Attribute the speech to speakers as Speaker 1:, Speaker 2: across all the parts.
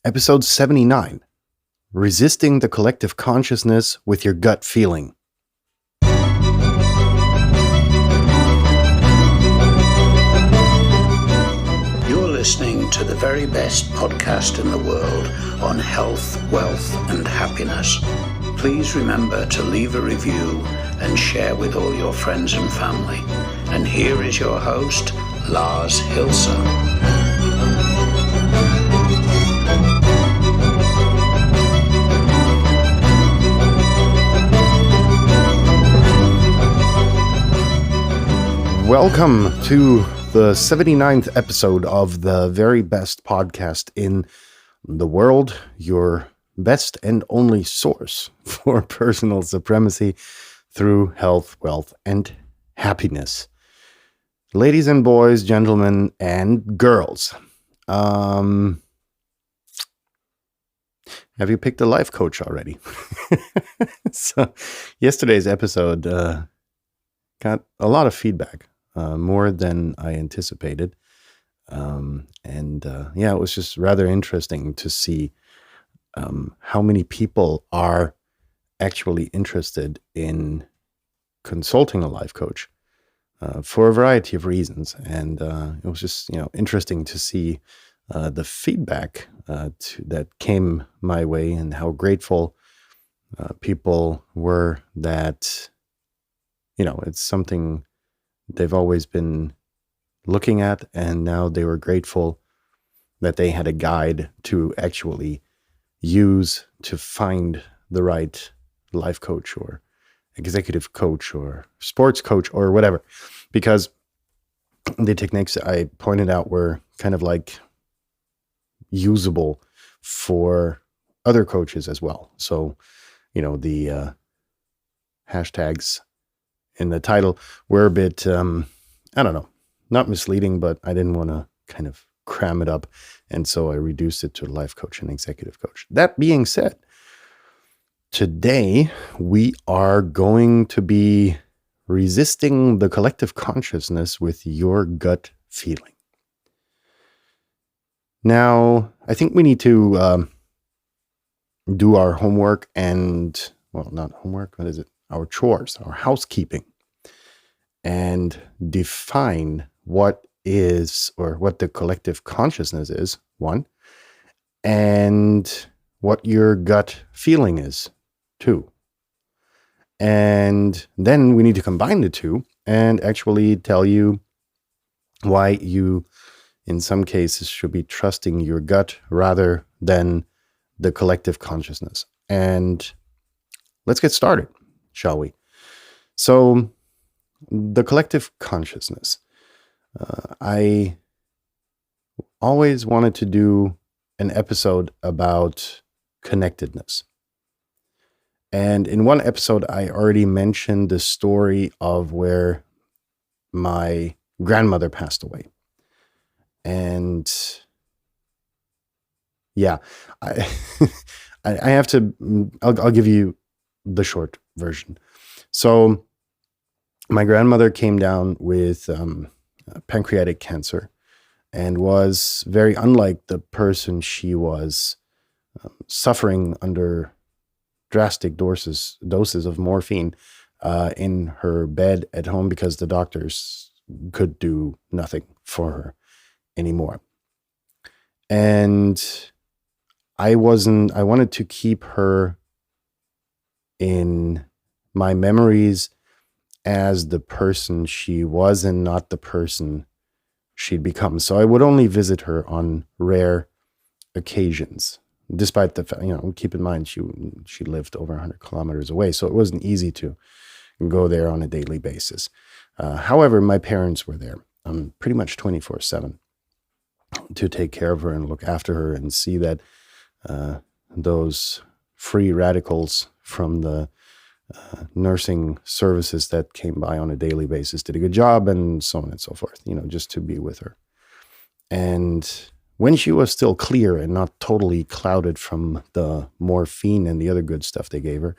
Speaker 1: Episode 79, Resisting the Collective Consciousness with Your Gut Feeling.
Speaker 2: You're listening to the very best podcast in the world on health, wealth, and happiness. Please remember to leave a review and share with all your friends and family. And here is your host, Lars Hilser.
Speaker 1: Welcome to the 79th episode of the very best podcast in the world, your best and only source for personal supremacy through health, wealth, and happiness. Ladies and boys, gentlemen, and girls, have you picked a life coach already? So, yesterday's episode got a lot of feedback. More than I anticipated. It was just rather interesting to see how many people are actually interested in consulting a life coach for a variety of reasons. And it was just, interesting to see the feedback that came my way and how grateful people were that, it's something they've always been looking at, and now they were grateful that they had a guide to actually use to find the right life coach or executive coach or sports coach or whatever, because the techniques I pointed out were kind of like usable for other coaches as well. So, the hashtags in the title were a bit, not misleading, but I didn't want to kind of cram it up. And so I reduced it to life coach and executive coach. That being said, today we are going to be resisting the collective consciousness with your gut feeling. Now, I think we need to do our homework and, not homework, what is it? Our chores, our housekeeping, and define what is or what the collective consciousness is, one, and what your gut feeling is, two. And then we need to combine the two and actually tell you why you, in some cases, should be trusting your gut rather than the collective consciousness. And let's get started, shall we? So, the collective consciousness. I always wanted to do an episode about connectedness. And in one episode, I already mentioned the story of where my grandmother passed away. And yeah, I have to, I'll give you the short version. So my grandmother came down with pancreatic cancer and was very unlike the person she was suffering under drastic doses of morphine in her bed at home because the doctors could do nothing for her anymore. And I wanted to keep her in my memories as the person she was and not the person she'd become. So I would only visit her on rare occasions, despite the fact, keep in mind, she lived over 100 kilometers away. So it wasn't easy to go there on a daily basis. However, my parents were there pretty much 24/7 to take care of her and look after her and see that those free radicals from the nursing services that came by on a daily basis did a good job, and so on and so forth, just to be with her. And when she was still clear and not totally clouded from the morphine and the other good stuff they gave her,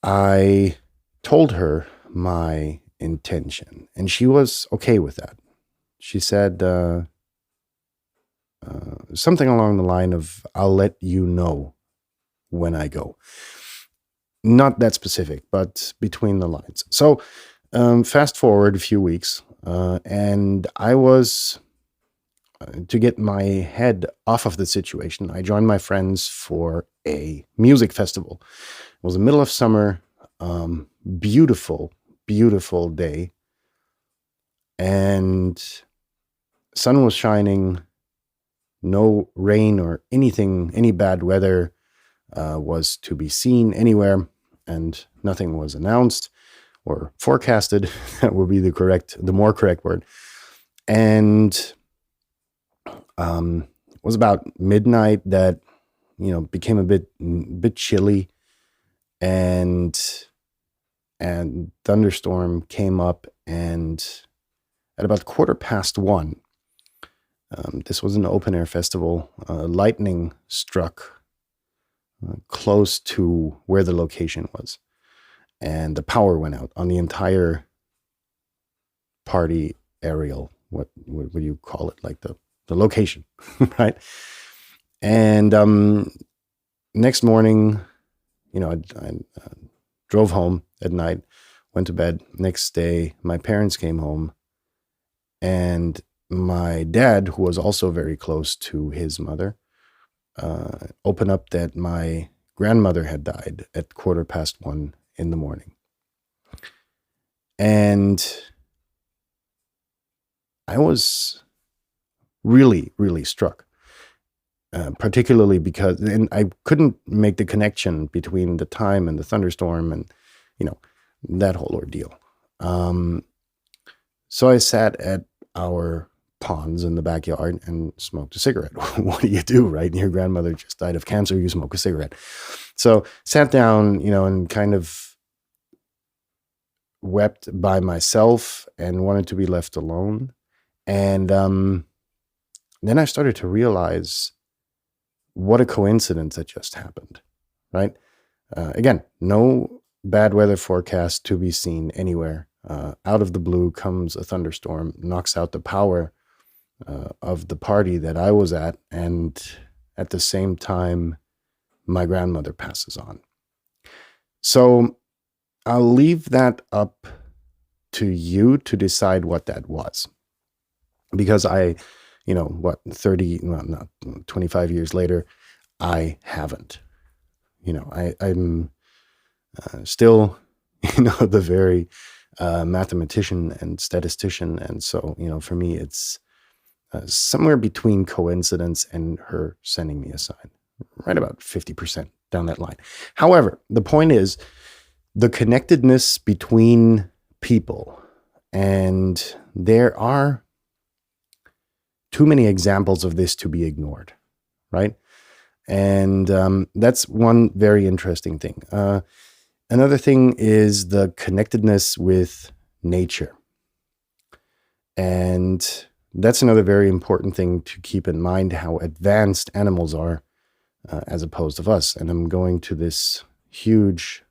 Speaker 1: I told her my intention, and she was okay with that. She said, something along the line of, I'll let you know when I go. Not that specific, but between the lines. So fast forward a few weeks, and I was, to get my head off of the situation, I joined my friends for a music festival. It was the middle of summer, beautiful, beautiful day, and sun was shining, no rain or anything, any bad weather was to be seen anywhere, and nothing was announced or forecasted. That would be the more correct word. And it was about midnight that, became a bit chilly, and thunderstorm came up, and at about 1:15, this was an open air festival, lightning struck close to where the location was, and the power went out on the entire party aerial. What do you call it? Like the location, right? And next morning, I drove home at night, went to bed. Next day, my parents came home, and my dad, who was also very close to his mother, opened up that my grandmother had died at 1:15 in the morning. And I was really, really struck, particularly because, and I couldn't make the connection between the time and the thunderstorm and, that whole ordeal. So I sat at our ponds in the backyard and smoked a cigarette. What do you do, right? Your grandmother just died of cancer, you smoke a cigarette. So sat down, and kind of wept by myself and wanted to be left alone. And then I started to realize what a coincidence that just happened, right? Again, no bad weather forecast to be seen anywhere. Out of the blue comes a thunderstorm, knocks out the power of the party that I was at, and at the same time, my grandmother passes on. So I'll leave that up to you to decide what that was. Because 25 years later, I haven't. I'm still, the very mathematician and statistician. And so, for me, it's somewhere between coincidence and her sending me a sign, right about 50% down that line. However, the point is the connectedness between people, and there are too many examples of this to be ignored, right? And that's one very interesting thing. Another thing is the connectedness with nature. And that's another very important thing to keep in mind, how advanced animals are as opposed to us. And I'm going to this huge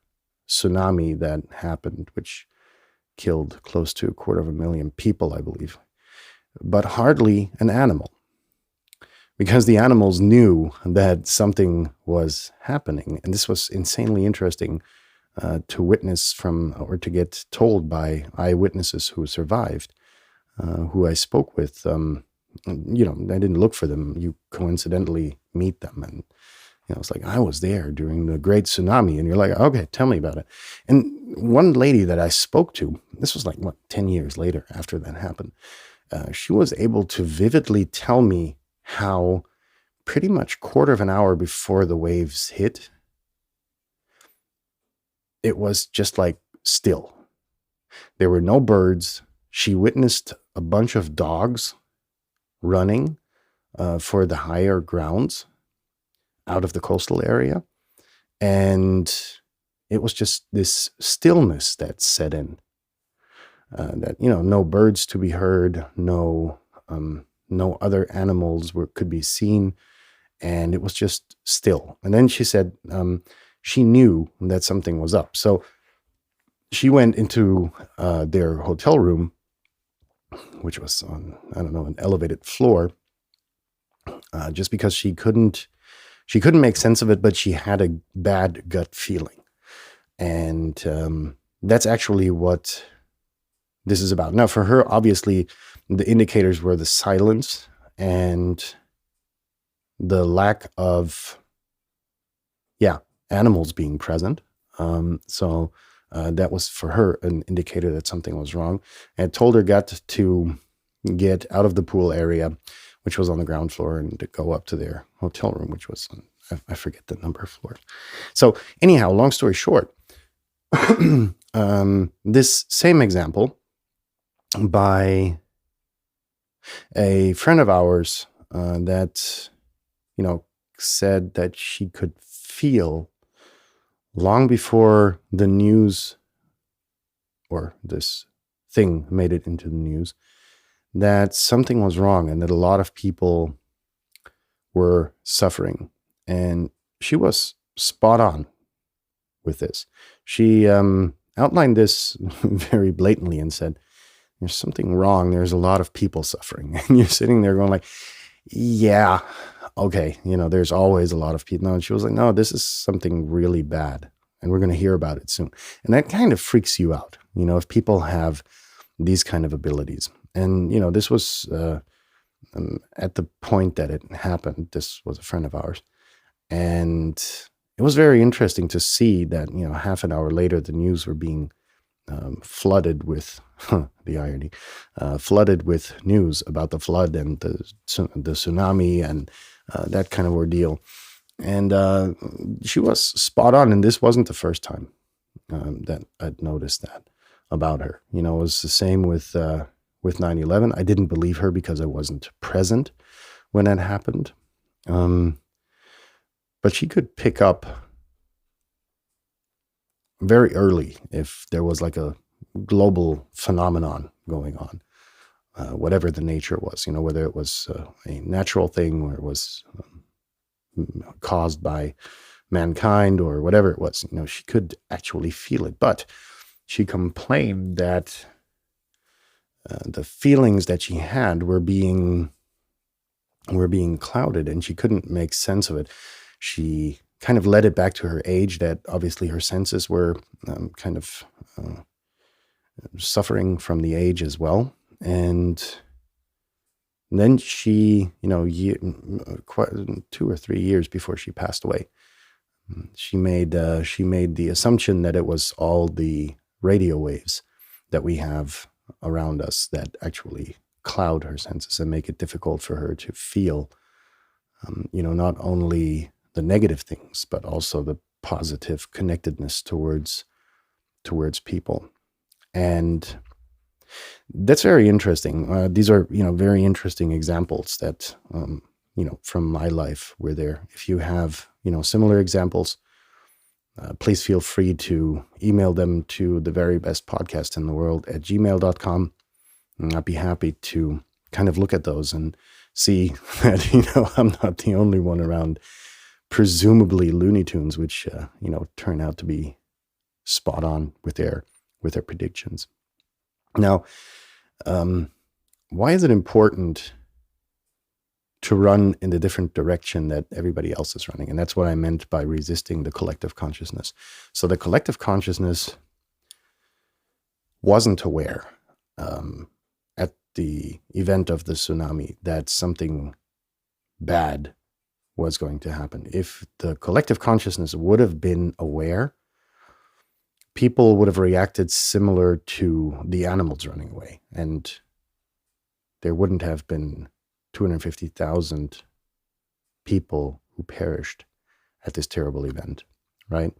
Speaker 1: tsunami that happened, which killed close to 250,000 people, I believe, but hardly an animal, because the animals knew that something was happening. And this was insanely interesting to witness or to get told by eyewitnesses who survived, who I spoke with. I didn't look for them. You coincidentally meet them. And, it's like, I was there during the great tsunami. And you're like, okay, tell me about it. And one lady that I spoke to, this was 10 years later after that happened, she was able to vividly tell me how pretty much 1/4 hour before the waves hit, it was just still. There were no birds. She witnessed a bunch of dogs running for the higher grounds out of the coastal area. And it was just this stillness that set in. That, no birds to be heard, no other animals could be seen, and it was just still. And then she said she knew that something was up. So she went into their hotel room, which was on, an elevated floor, just because she couldn't make sense of it, but she had a bad gut feeling. And that's actually what this is about. Now, for her, obviously, the indicators were the silence and the lack of, animals being present. So that was for her an indicator that something was wrong. And told her gut to get out of the pool area, which was on the ground floor, and to go up to their hotel room, which was, I forget the number of floors. So anyhow, long story short, this same example by a friend of ours that, said that she could feel long before the news or this thing made it into the news that something was wrong and that a lot of people were suffering. And she was spot on with this. She outlined this very blatantly and said, there's something wrong. There's a lot of people suffering. And you're sitting there going like, yeah, okay, there's always a lot of people. No, and she was like, no, this is something really bad, and we're going to hear about it soon. And that kind of freaks you out, if people have these kind of abilities. And, this was at the point that it happened. This was a friend of ours. And it was very interesting to see that, half an hour later, the news were being flooded with, the irony, flooded with news about the flood and the tsunami and that kind of ordeal. And she was spot on. And this wasn't the first time that I'd noticed that about her. It was the same with 9/11. I didn't believe her because I wasn't present when that happened. But she could pick up very early if there was like a global phenomenon going on, whatever the nature was, whether it was a natural thing or it was caused by mankind or whatever it was, she could actually feel it. But she complained that the feelings that she had were being clouded and she couldn't make sense of it. She kind of led it back to her age, that obviously her senses were kind of suffering from the age as well. And then she, quite 2 or 3 years before she passed away, she made the assumption that it was all the radio waves that we have around us that actually cloud her senses and make it difficult for her to feel, not only the negative things, but also the positive connectedness towards people. And that's very interesting. These are, very interesting examples that, from my life were there. If you have, similar examples, please feel free to email them to the very best podcast in the world at gmail.com. And I'd be happy to kind of look at those and see that, I'm not the only one around presumably Looney Tunes, which, turn out to be spot on with their predictions. Now, why is it important to run in the different direction that everybody else is running? And that's what I meant by resisting the collective consciousness. So the collective consciousness wasn't aware at the event of the tsunami that something bad was going to happen. If the collective consciousness would have been aware, people would have reacted similar to the animals running away, and there wouldn't have been 250,000 people who perished at this terrible event, right?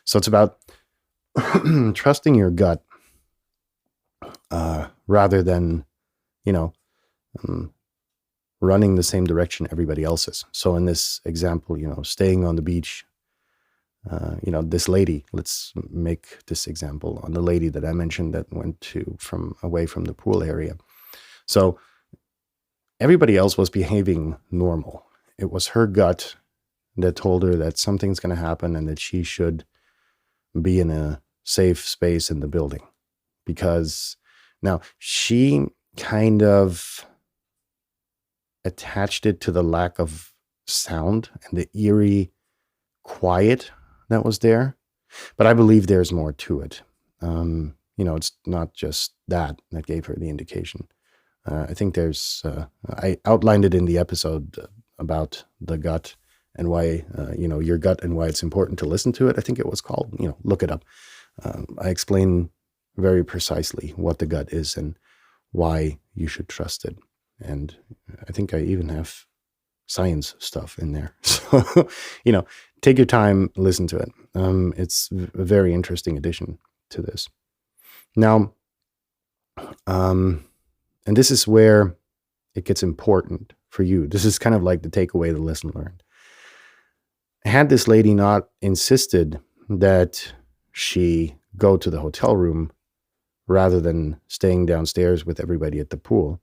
Speaker 1: So it's about trusting your gut rather than, running the same direction everybody else is. So in this example, staying on the beach, this lady, let's make this example on the lady that I mentioned that went away from the pool area. So everybody else was behaving normal. It was her gut that told her that something's going to happen and that she should be in a safe space in the building. Because now she kind of attached it to the lack of sound and the eerie quiet that was there. But I believe there's more to it. It's not just that gave her the indication. I think I outlined it in the episode about the gut and why, your gut and why it's important to listen to it. I think it was called, look it up. I explain very precisely what the gut is and why you should trust it. And I think I even have science stuff in there. So, take your time, listen to it. It's a very interesting addition to this. Now, and this is where it gets important for you. This is kind of like the takeaway, the lesson learned. Had this lady not insisted that she go to the hotel room rather than staying downstairs with everybody at the pool,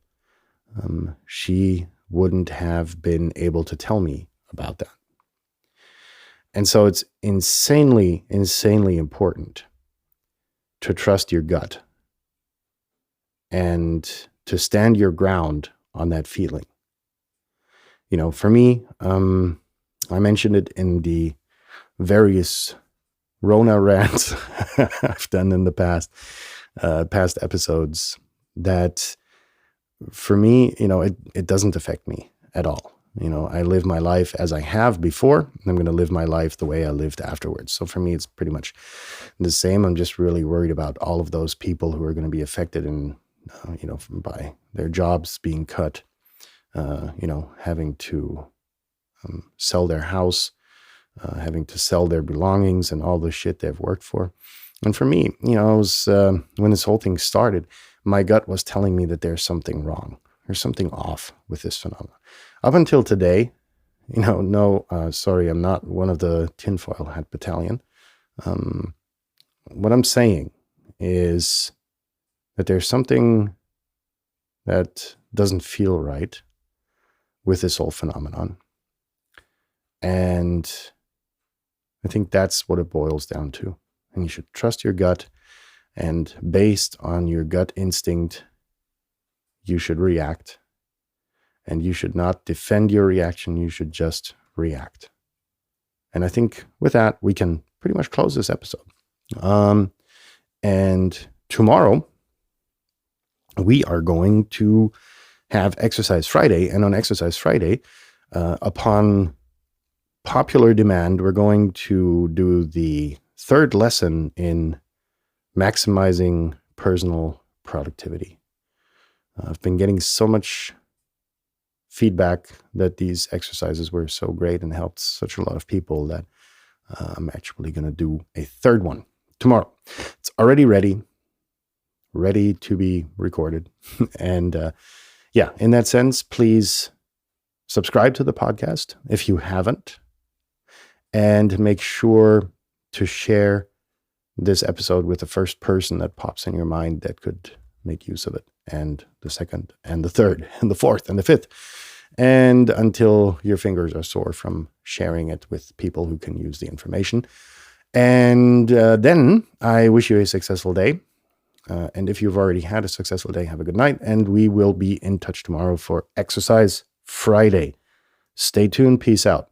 Speaker 1: she wouldn't have been able to tell me about that. And so it's insanely, insanely important to trust your gut and to stand your ground on that feeling. For me, I mentioned it in the various Rona rants I've done in the past episodes, that for me, it doesn't affect me at all. I live my life as I have before, and I'm going to live my life the way I lived afterwards. So for me, it's pretty much the same. I'm just really worried about all of those people who are going to be affected by their jobs being cut, having to sell their house, having to sell their belongings and all the shit they've worked for. And for me, when this whole thing started, my gut was telling me that there's something wrong. There's something off with this phenomenon. Up until today, sorry, I'm not one of the tinfoil hat battalion. What I'm saying is that there's something that doesn't feel right with this whole phenomenon. And I think that's what it boils down to. And you should trust your gut. And based on your gut instinct, you should react. And you should not defend your reaction. You should just react. And I think with that, we can pretty much close this episode. And tomorrow, we are going to have Exercise Friday. And on Exercise Friday, upon popular demand, we're going to do the third lesson in maximizing personal productivity. I've been getting so much feedback that these exercises were so great and helped such a lot of people that I'm actually going to do a third one tomorrow. It's already ready to be recorded. And in that sense, please subscribe to the podcast if you haven't, and make sure to share this episode with the first person that pops in your mind that could make use of it, and the second, and the third, and the fourth, and the fifth, and until your fingers are sore from sharing it with people who can use the information. And then I wish you a successful day. And if you've already had a successful day, have a good night. And we will be in touch tomorrow for Exercise Friday. Stay tuned. Peace out.